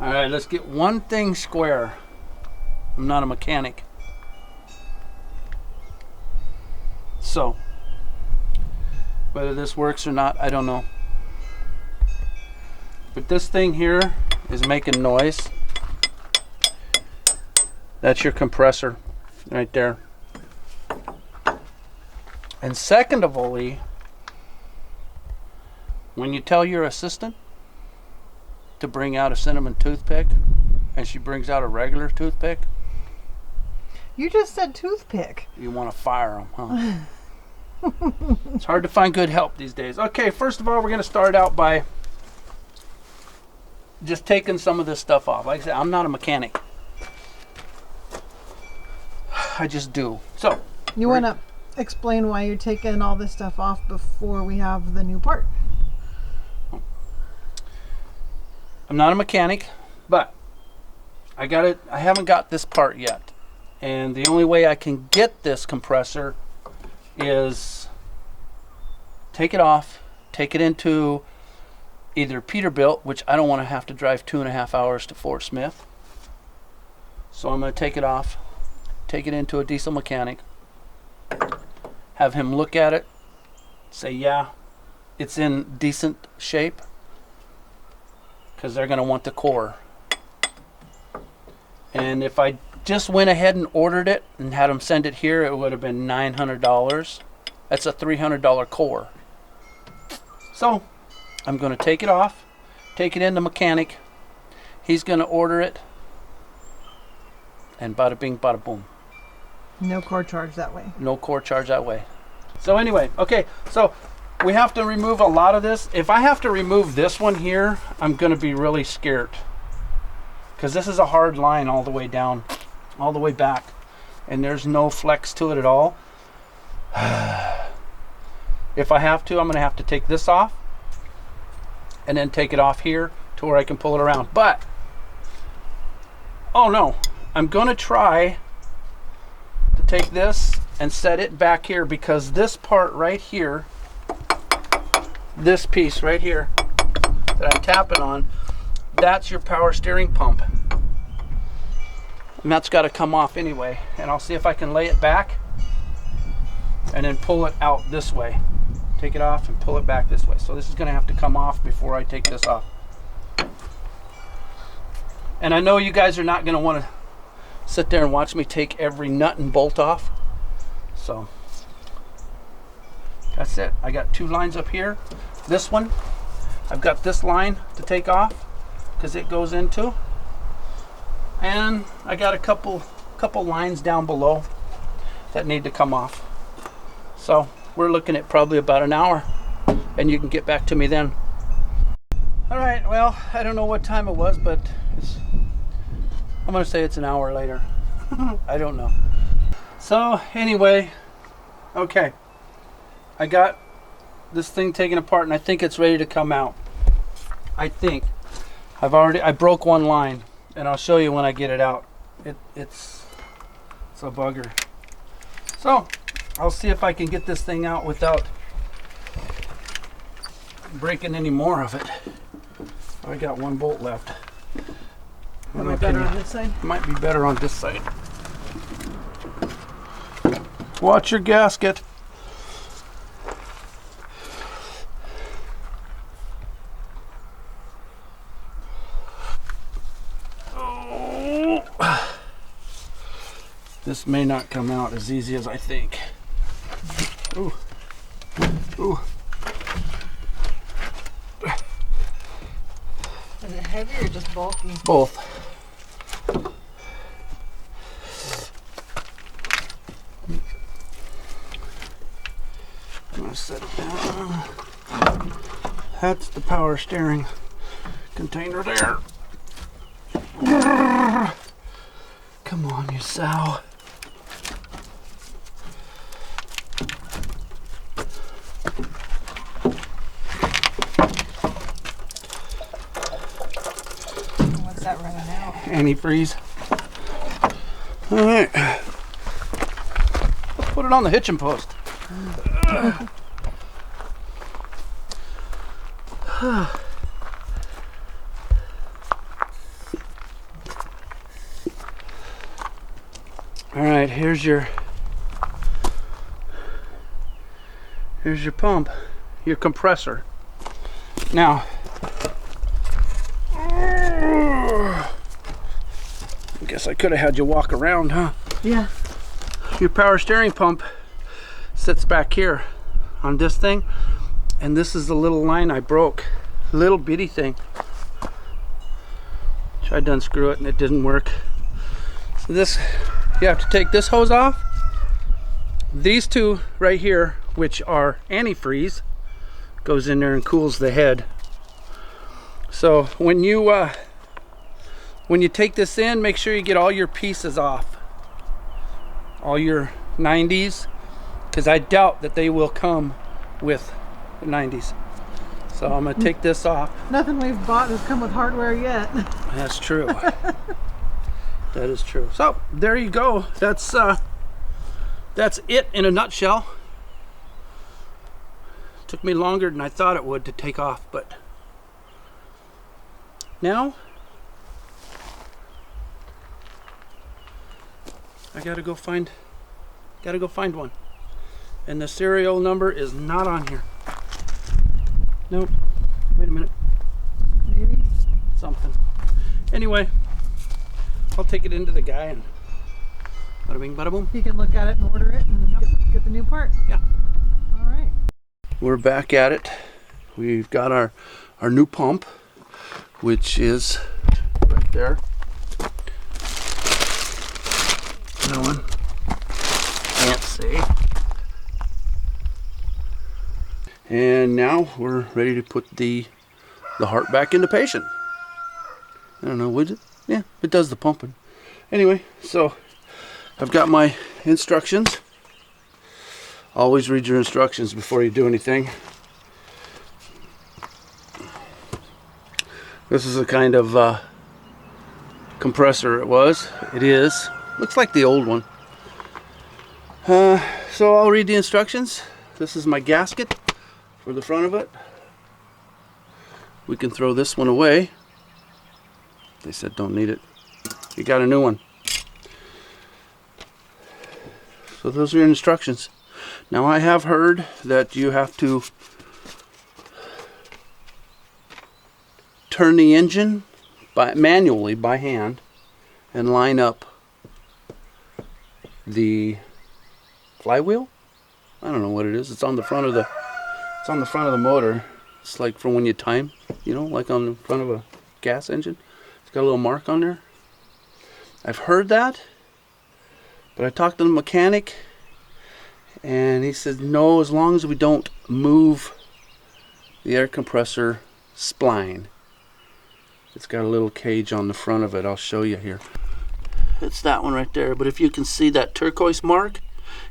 All right, let's get one thing square. I'm not a mechanic. So, whether this works or not, I don't know. But this thing here is making noise. That's your compressor right there. And second of all, when you tell your assistant to bring out a cinnamon toothpick and she brings out a regular toothpick, you just said toothpick. You want to fire them, huh? It's hard to find good help these days. Okay, first of all, we're going to start out by just taking some of this stuff off. Like I said, I'm not a mechanic. I just do. So, you want to explain why you're taking all this stuff off before we have the new part? I'm not a mechanic, but I haven't got this part yet. And the only way I can get this compressor is take it off, take it into either Peterbilt, which I don't want to have to drive 2.5 hours to Fort Smith. So I'm going to take it off, take it into a diesel mechanic, have him look at it, say, yeah, it's in decent shape, because they're going to want the core. And if I just went ahead and ordered it and had them send it here, it would have been $900. That's a $300 core. So I'm going to take it off, take it in the mechanic. He's going to order it, and bada bing, bada boom. No core charge that way. No core charge that way. So anyway, okay, so we have to remove a lot of this. If I have to remove this one here, I'm going to be really scared, because this is a hard line all the way down, all the way back, and there's no flex to it at all. If I have to, I'm going to have to take this off and then take it off here to where I can pull it around. But, oh no, I'm going to try to take this and set it back here, because this part right here, this piece right here that I'm tapping on, that's your power steering pump. And that's got to come off anyway. And I'll see if I can lay it back and then pull it out this way. Take it off and pull it back this way. So this is going to have to come off before I take this off. And I know you guys are not going to want to sit there and watch me take every nut and bolt off. So that's it. I got 2 lines up here. This one, I've got this line to take off because it goes into. And I got a couple lines down below that need to come off. So we're looking at probably about an hour, and you can get back to me then. All right, well, I don't know what time it was, but I'm gonna say it's an hour later. I don't know. So anyway, okay, I got this thing taken apart, and I think it's ready to come out. I think I broke one line, and I'll show you when I get it out. It's a bugger. So I'll see if I can get this thing out without breaking any more of it. I got one bolt left. Am I better on this side? Might be better on this side. Watch your gasket. Oh. This may not come out as easy as I think. Ooh. Ooh. Is it heavy or just bulky? Both. I'm gonna set it down. That's the power steering container there. Come on, you sow. What's that running out? Antifreeze. All right. Let's put it on the hitching post. All right, here's your pump, your compressor. Now, I guess I could have had you walk around, huh? Yeah. Your power steering pump sits back here on this thing, and this is the little line I broke. Little bitty thing. Tried to unscrew it and it didn't work. So this, you have to take this hose off. These two right here, which are antifreeze, goes in there and cools the head. So when you take this in, make sure you get all your pieces off, all your 90s, because I doubt that they will come with the 90s. So I'm gonna take this off. Nothing we've bought has come with hardware yet. That's true. That is true. So there you go. That's it in a nutshell. Took me longer than I thought it would to take off, but now I gotta go find one. And the serial number is not on here. Nope. Wait a minute. Maybe. Something. Anyway, I'll take it into the guy and bada bing, bada boom. You can look at it and order it and get the new part. Yeah. All right. We're back at it. We've got our new pump, which is right there. That one. Can't see. And now we're ready to put the heart back into patient. I don't know, would it? Yeah, it does the pumping. Anyway, so I've got my instructions. Always read your instructions before you do anything. This is a kind of compressor it is. Looks like the old one. So I'll read the instructions. This is my gasket for the front of it. We can throw this one away. They said don't need it. You got a new one. So those are your instructions. Now I have heard that you have to turn the engine manually by hand and line up the flywheel. I don't know what it is. It's on the front of the motor. It's like from when you time, like on the front of a gas engine. It's got a little mark on there. I've heard that, but I talked to the mechanic and he said no, as long as we don't move the air compressor spline. It's got a little cage on the front of it. I'll show you here. It's that one right there, but if you can see that turquoise mark,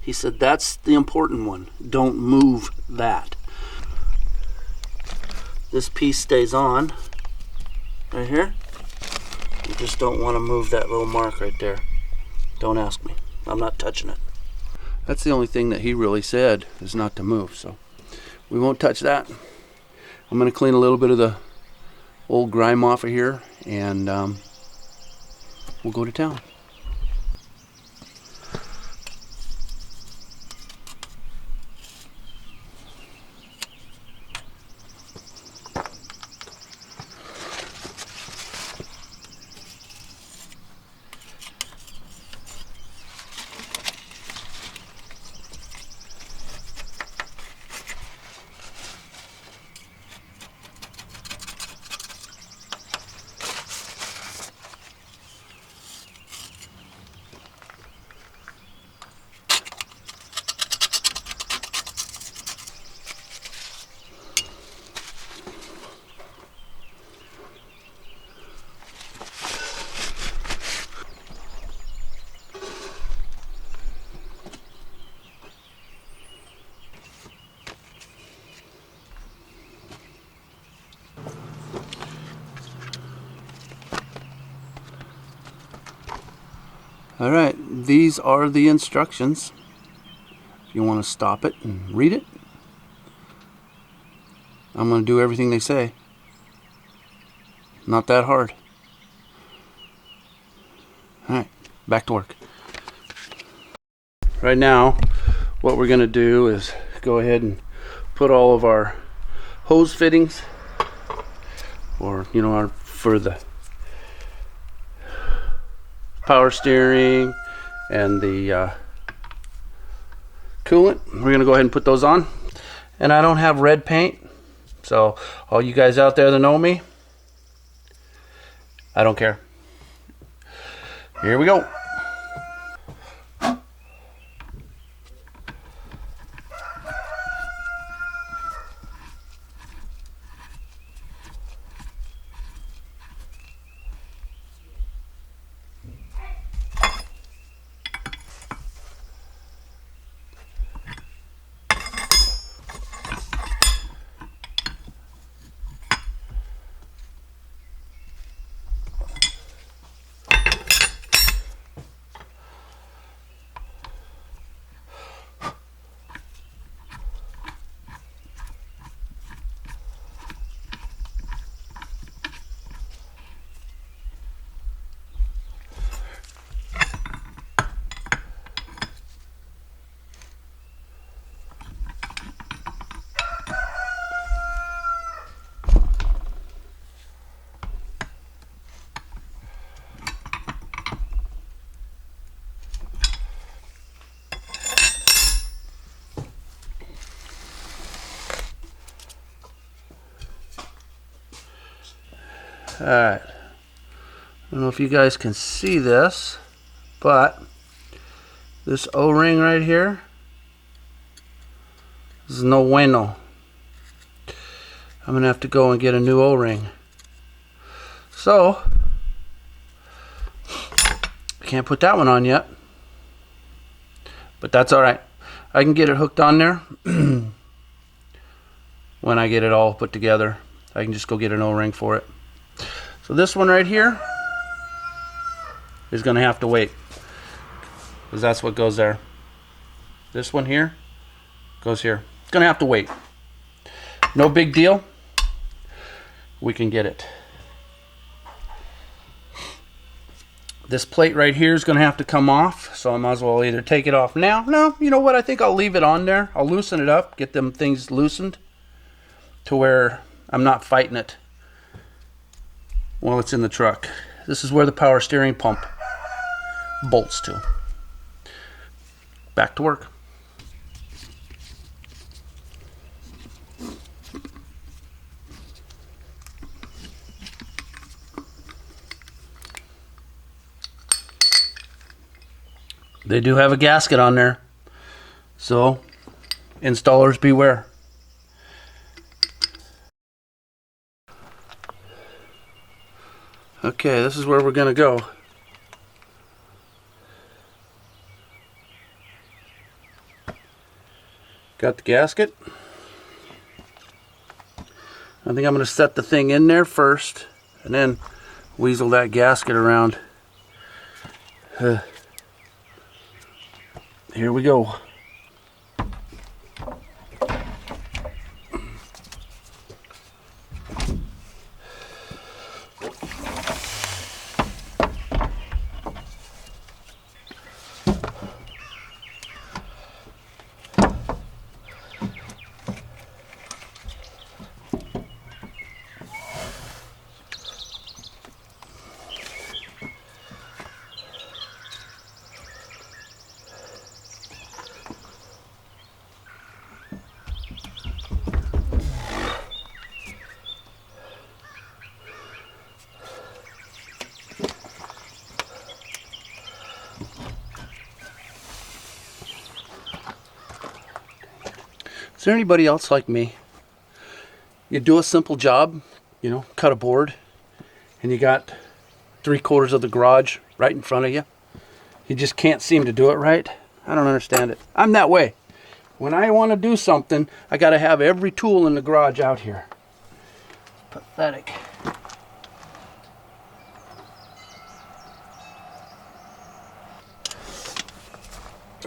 he said that's the important one. Don't move that. This piece stays on right here. You just don't want to move that little mark right there. Don't ask me. I'm not touching it. That's the only thing that he really said, is not to move, so we won't touch that. I'm going to clean a little bit of the old grime off of here, and we'll go to town. All right, these are the instructions. If you want to stop it and read it, I'm going to do everything they say. Not that hard. All right, back to work. right now what we're going to do is go ahead and put all of our hose fittings, or you know, for the power steering and the coolant. We're going to go ahead and put those on. And I don't have red paint, so all you guys out there that know me, I don't care. Here we go. Alright, I don't know if you guys can see this, but this O-ring right here is no bueno. I'm gonna have to go and get a new O-ring. So I can't put that one on yet, but that's alright. I can get it hooked on there when I get it all put together. I can just go get an O-ring for it. So this one right here is going to have to wait, because that's what goes there. This one here goes here. It's going to have to wait. No big deal. We can get it. This plate right here is going to have to come off, so I might as well either take it off now. No, you know what? I think I'll leave it on there. I'll loosen it up, get them things loosened to where I'm not fighting it while it's in the truck. This is where the power steering pump bolts to. Back to work. They do have a gasket on there, so installers beware. Okay, this is where we're gonna go. Got the gasket. I think I'm gonna set the thing in there first and then weasel that gasket around. Here we go. Is there anybody else like me? You do a simple job, you know, cut a board, and you got 3/4 of the garage right in front of you. You just can't seem to do it right. I don't understand it. I'm that way. When I want to do something, I got to have every tool in the garage out here. Pathetic.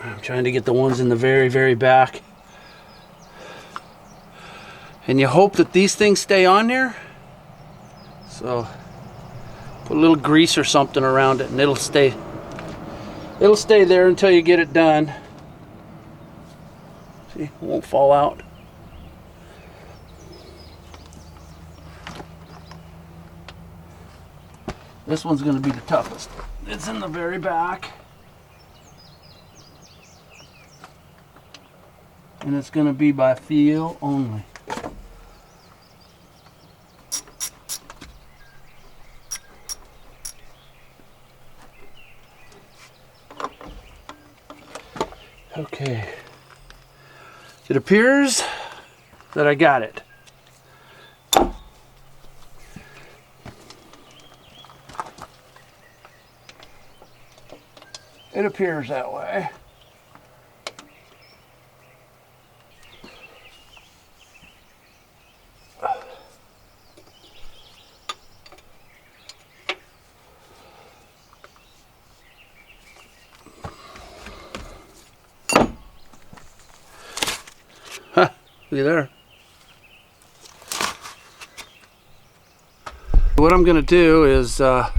I'm trying to get the ones in the very, very back. And you hope that these things stay on there. So put a little grease or something around it and it'll stay there until you get it done. See, it won't fall out. This one's going to be the toughest. It's in the very back. And it's going to be by feel only. Okay. It appears that I got it. It appears that way. Huh, look at there. What I'm going to do is we're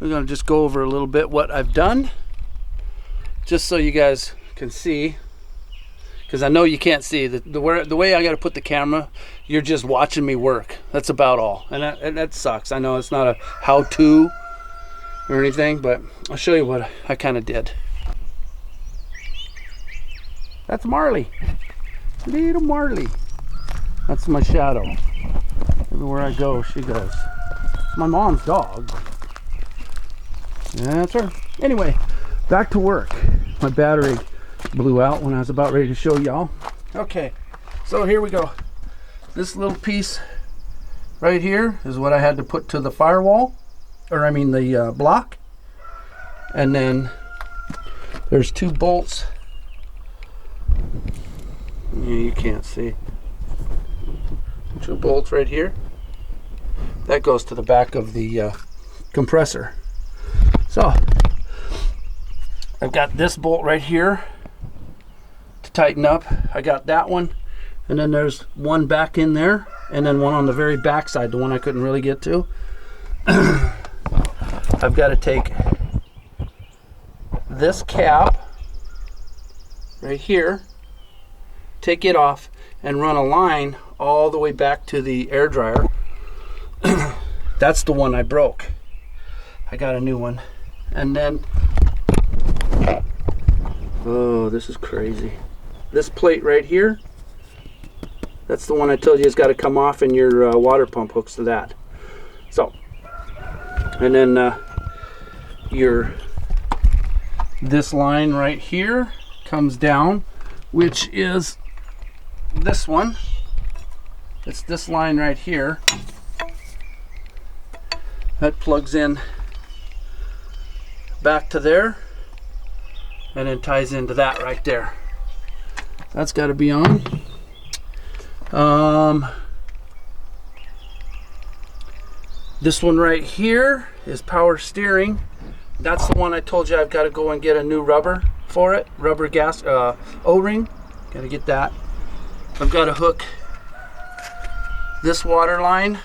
going to just go over a little bit what I've done, just so you guys can see, because I know you can't see the way I got to put the camera. You're just watching me work. That's about all, and that sucks. I know it's not a how-to or anything, but I'll show you what I kind of did. That's Marley, little Marley. That's my shadow. Everywhere I go, she goes. It's my mom's dog. That's her. Anyway, back to work. My battery blew out when I was about ready to show y'all. Okay, so here we go. This little piece right here is what I had to put to the firewall, or I mean the block. And then there's 2 bolts. Yeah, you can't see. 2 bolts right here. That goes to the back of the compressor. So I've got this bolt right here to tighten up. I got that one, and then there's one back in there, and then one on the very back side, the one I couldn't really get to. I've got to take this cap right here, take it off, and run a line all the way back to the air dryer. That's the one I broke. I got a new one. And then, oh, this is crazy. This plate right here, that's the one I told you has got to come off, and your water pump hooks to that. So, and then this line right here comes down, which is this one. It's this line right here that plugs in back to there and then ties into that right there. That's got to be on. This one right here is power steering. That's the one I told you I've got to go and get a new rubber for it, rubber gas O-ring. Got to get that. I've got to hook this water line,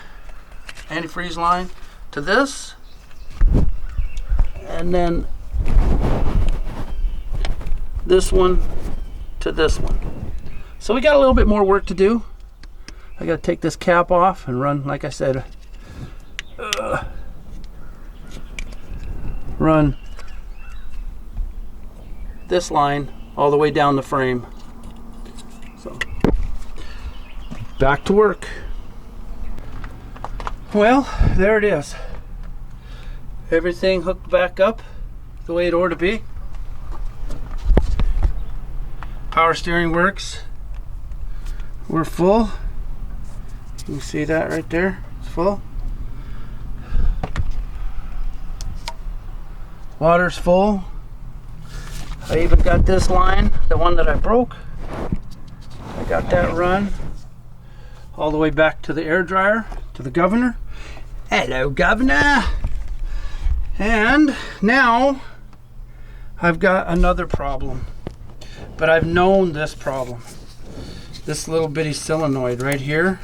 antifreeze line, to this, and then this one to this one. So we got a little bit more work to do. I got to take this cap off and run, like I said, run this line all the way down the frame. So back to work. Well, there it is. Everything hooked back up the way it ought to be. Power steering works. We're full. You can see that right there. It's full. Water's full. I even got this line, the one that I broke. I got that run all the way back to the air dryer, to the governor. Hello, governor. And now I've got another problem, but I've known this problem. This little bitty solenoid right here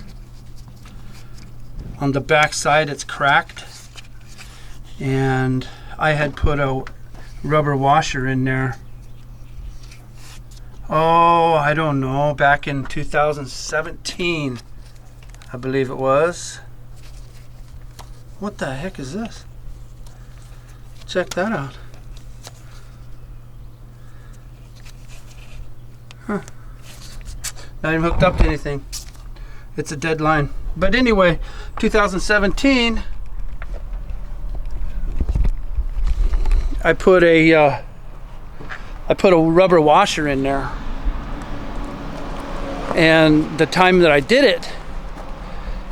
on the back side, it's cracked, and I had put a rubber washer in there Oh, I don't know, back in 2017, I believe it was. What the heck is this? Check that out. Huh. Not even hooked up to anything. It's a dead line. But anyway, 2017, I put a rubber washer in there, and the time that I did it,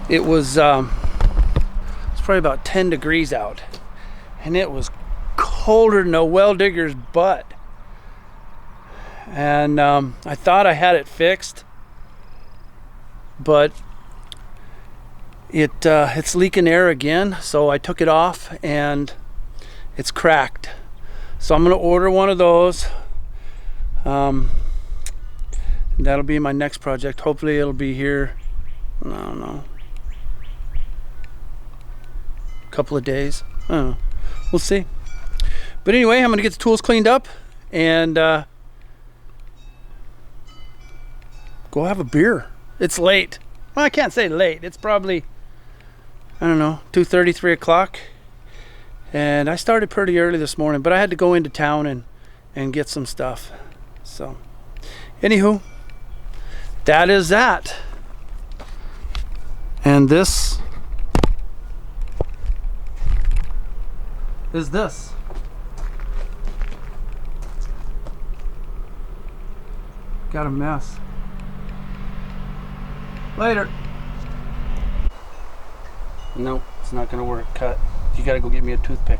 it was probably about 10 degrees out, and it was colder than a well digger's butt. And I thought I had it fixed, but it's leaking air again, so I took it off and it's cracked. So I'm gonna order one of those. That'll be my next project. Hopefully it'll be here, I don't know, a couple of days. I don't know. We'll see. But anyway, I'm gonna get the tools cleaned up and go have a beer. It's late. Well, I can't say late. It's probably, I don't know, 2:30, 3 o'clock. And I started pretty early this morning, but I had to go into town and get some stuff. So, anywho, that is that. And this is this. Got a mess. Later. No, it's not gonna work. Cut. You gotta go get me a toothpick.